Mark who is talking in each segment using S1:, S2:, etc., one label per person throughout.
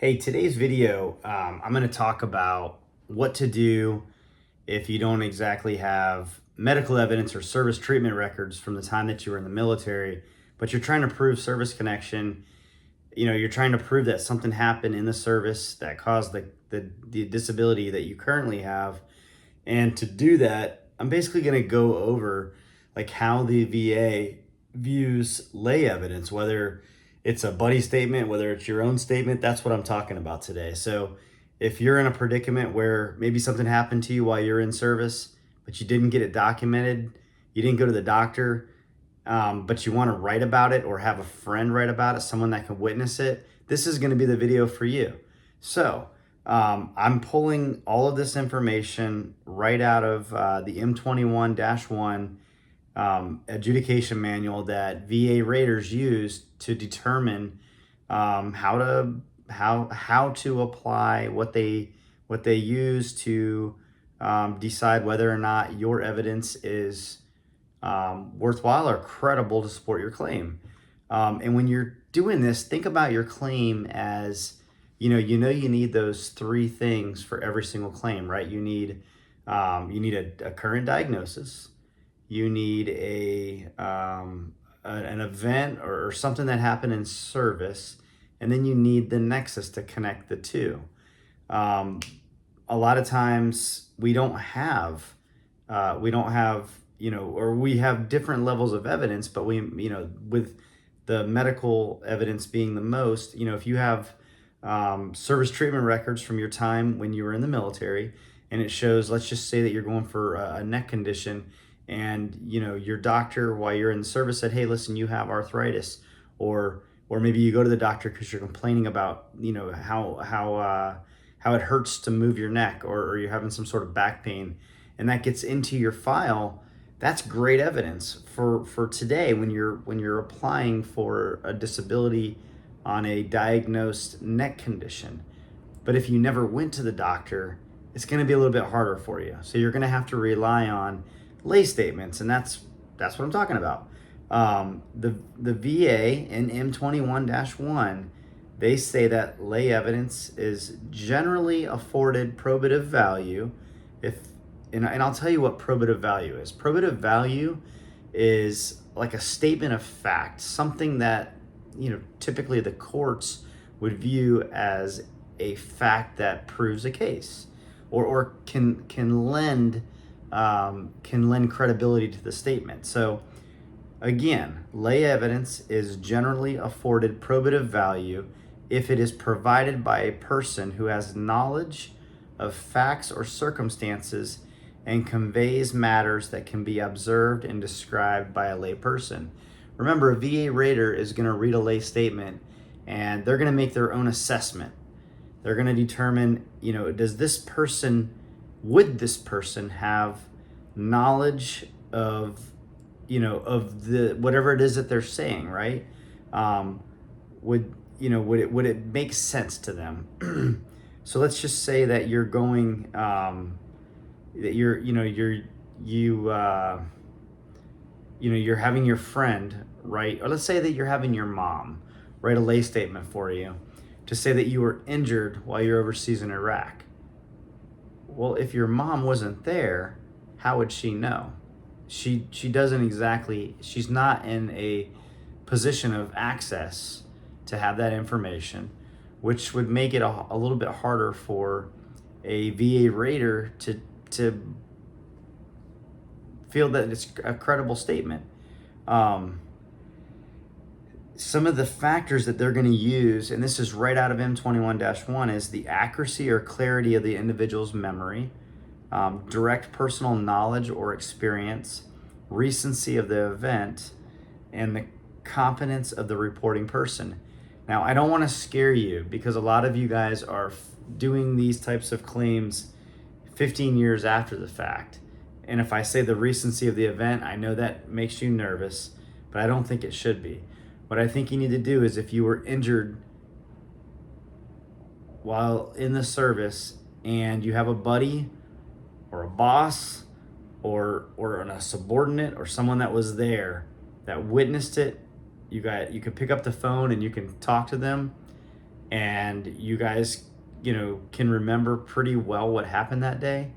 S1: Hey, today's video, I'm going to talk about what to do if you don't exactly have medical evidence or service treatment records from the time that you were in the military, but you're trying to prove service connection. You're trying to prove that something happened in the service that caused the disability that you currently have. And to do that, I'm basically going to go over like how the VA views lay evidence, whether it's a buddy statement, whether it's your own statement. That's what I'm talking about today. So if you're in a predicament where maybe something happened to you while you're in service, but you didn't get it documented, you didn't go to the doctor, but you want to write about it or have a friend write about it, someone that can witness it, this is going to be the video for you. So I'm pulling all of this information right out of the M21-1 adjudication manual that VA raters use to determine how to apply what they use to decide whether or not your evidence is worthwhile or credible to support your claim. And when you're doing this, think about your claim as you need those three things for every single claim, right? You need a current diagnosis. You need an event or something that happened in service, and then you need the nexus to connect the two. A lot of times we don't have or we have different levels of evidence, but with the medical evidence being the most, if you have service treatment records from your time when you were in the military, and it shows, let's just say that you're going for a neck condition, and your doctor while you're in the service said, hey, listen, you have arthritis, or maybe you go to the doctor because you're complaining about how it hurts to move your neck, or you're having some sort of back pain, and that gets into your file. That's great evidence for today when you're applying for a disability on a diagnosed neck condition. But if you never went to the doctor, it's going to be a little bit harder for you. So you're going to have to rely on lay statements, and that's what I'm talking about. The VA in M21-1, they say that lay evidence is generally afforded probative value and I'll tell you what probative value is. Probative value is like a statement of fact, something that typically the courts would view as a fact that proves a case, or can lend credibility to the statement. So again, lay evidence is generally afforded probative value if it is provided by a person who has knowledge of facts or circumstances and conveys matters that can be observed and described by a lay person. Remember, a VA rater is going to read a lay statement, and they're going to make their own assessment. They're going to determine, would this person have knowledge of, the whatever it is that they're saying, right? Would it make sense to them? So let's just say that you're going, that you're having your friend write, or let's say that you're having your mom write a lay statement for you to say that you were injured while you're overseas in Iraq. Well, if your mom wasn't there, how would she know? She doesn't exactly, she's not in a position of access to have that information, which would make it a little bit harder for a VA rater to feel that it's a credible statement. Some of the factors that they're going to use, and this is right out of M21-1, is the accuracy or clarity of the individual's memory, direct personal knowledge or experience, recency of the event, and the competence of the reporting person. Now, I don't want to scare you, because a lot of you guys are doing these types of claims 15 years after the fact. And if I say the recency of the event, I know that makes you nervous, but I don't think it should be. What I think you need to do is, if you were injured while in the service and you have a buddy or a boss or a subordinate or someone that was there that witnessed it, you could pick up the phone and you can talk to them. and you guys, can remember pretty well what happened that day,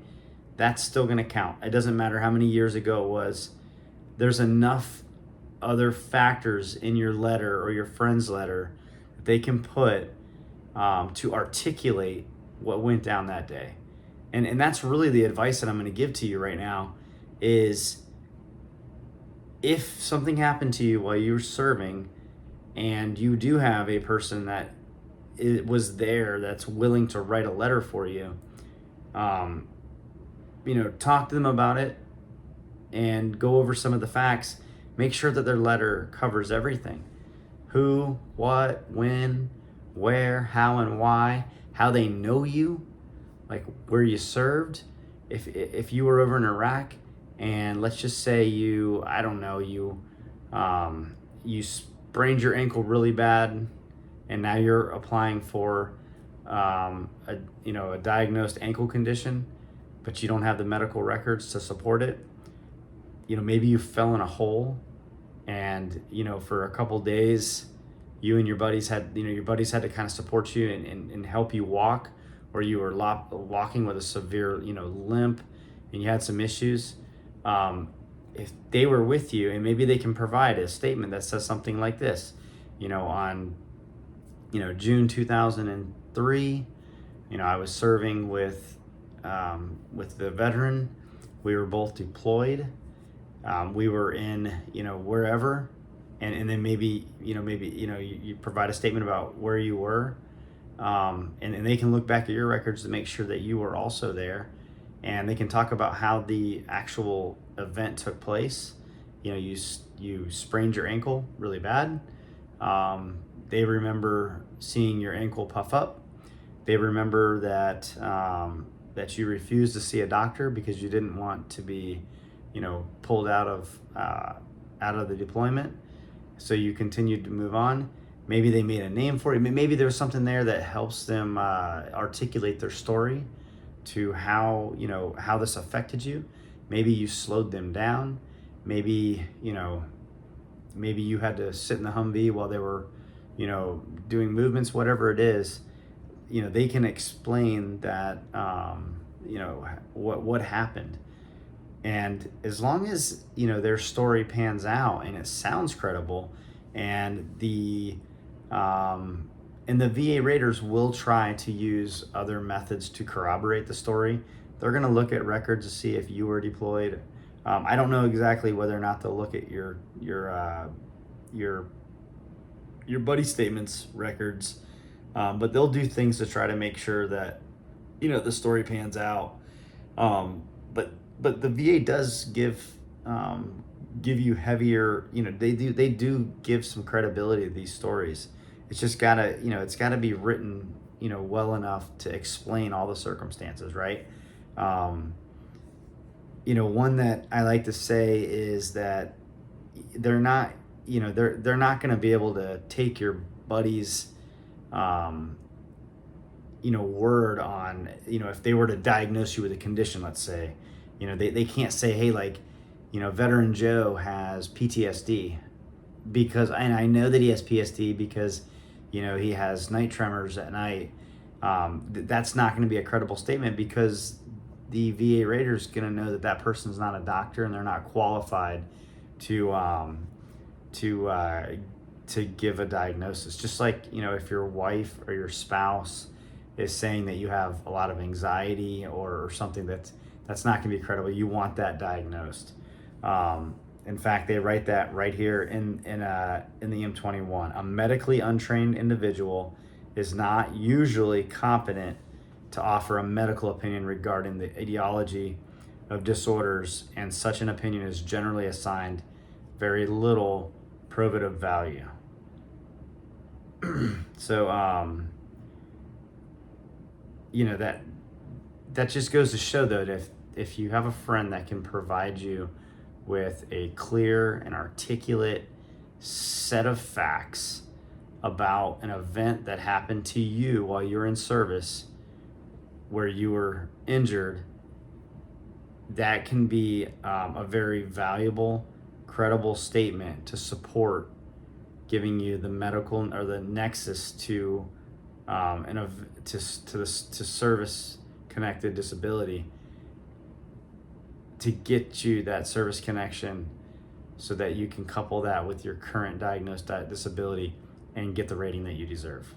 S1: that's still going to count. It doesn't matter how many years ago it was. There's enough other factors in your letter or your friend's letter that they can put to articulate what went down that day. And that's really the advice that I'm going to give to you right now is, if something happened to you while you were serving and you do have a person that was there that's willing to write a letter for you, um, talk to them about it and go over some of the facts. Make sure that their letter covers everything: who, what, when, where, how, and why, how they know you, like where you served. If you were over in Iraq, and let's just say I don't know, you sprained your ankle really bad, and now you're applying for a diagnosed ankle condition, but you don't have the medical records to support it. Maybe you fell in a hole, and for a couple days, you and your buddies had to kind of support you and help you walk, or you were walking with a severe limp, and you had some issues. If they were with you, and maybe they can provide a statement that says something like this, on June 2003, I was serving with the veteran. We were both deployed. We were in wherever, and then maybe you provide a statement about where you were, and they can look back at your records to make sure that you were also there, and they can talk about how the actual event took place. You sprained your ankle really bad. They remember seeing your ankle puff up. They remember that that you refused to see a doctor because you didn't want to be pulled out of the deployment, so you continued to move on. Maybe they made a name for it. Maybe there's something there that helps them articulate their story to how this affected you. Maybe you slowed them down. Maybe you had to sit in the Humvee while they were doing movements. Whatever it is, they can explain that what happened. And as long as their story pans out and it sounds credible, and the VA raters will try to use other methods to corroborate the story. They're going to look at records to see if you were deployed. I don't know exactly whether or not they'll look at your buddy statements records, but they'll do things to try to make sure that the story pans out. But the VA does give you heavier, they do give some credibility to these stories. It's just it's gotta be written, well enough to explain all the circumstances, right? One that I like to say is that they're not, they're not going to be able to take your buddy's, word on, if they were to diagnose you with a condition, let's say, they can't say, hey, veteran Joe has PTSD, because, and I know that he has PTSD because, he has night tremors at night. That's not going to be a credible statement, because the VA rater is going to know that that person's not a doctor and they're not qualified to give a diagnosis. Just like, if your wife or your spouse is saying that you have a lot of anxiety or something that's not going to be credible, you want that diagnosed. In fact, they write that right here in the M21. A medically untrained individual is not usually competent to offer a medical opinion regarding the etiology of disorders, and such an opinion is generally assigned very little probative value. So, that just goes to show, though, that if you have a friend that can provide you with a clear and articulate set of facts about an event that happened to you while you're in service where you were injured, that can be a very valuable, credible statement to support giving you the medical or the nexus to to service connected disability, to get you that service connection so that you can couple that with your current diagnosed disability and get the rating that you deserve.